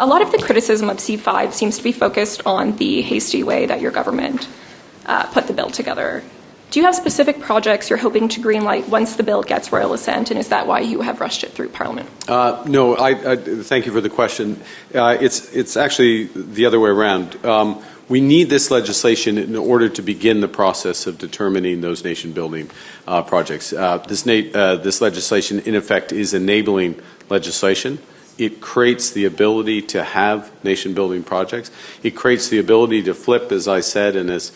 A lot of the criticism of C5 seems to be focused on the hasty way that your government put the bill together. Do you have specific projects you're hoping to greenlight once the bill gets royal assent, and is that why you have rushed it through Parliament? No, I thank you for the question. It's actually the other way around. We need this legislation in order to begin the process of determining those nation-building projects. This legislation, in effect, is enabling legislation. It creates the ability to have nation-building projects. It creates the ability to flip, as I said, and as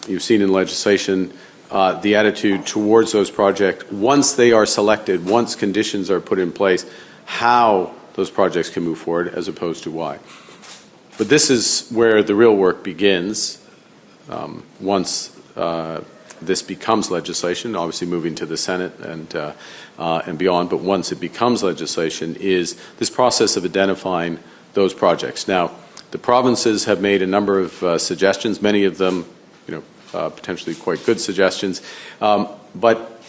you've seen in legislation, the attitude towards those projects once they are selected, once conditions are put in place, how those projects can move forward as opposed to why. But this is where the real work begins once this becomes legislation, obviously moving to the Senate and beyond, but once it becomes legislation, is this process of identifying those projects. Now, the provinces have made a number of suggestions, many of them, potentially quite good suggestions, but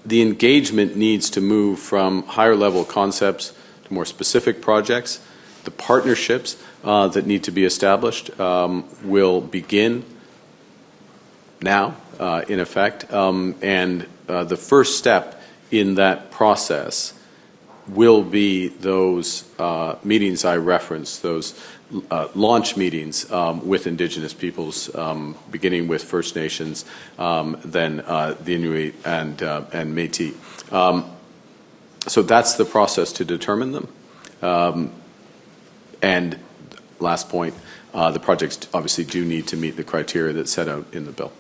the engagement needs to move from higher level concepts to more specific projects. The partnerships that need to be established will begin now, in effect, and the first step in that process will be those meetings I referenced, those launch meetings with Indigenous peoples, beginning with First Nations, then the Inuit and Métis. So that's the process to determine them. And last point, the projects obviously do need to meet the criteria that's set out in the bill.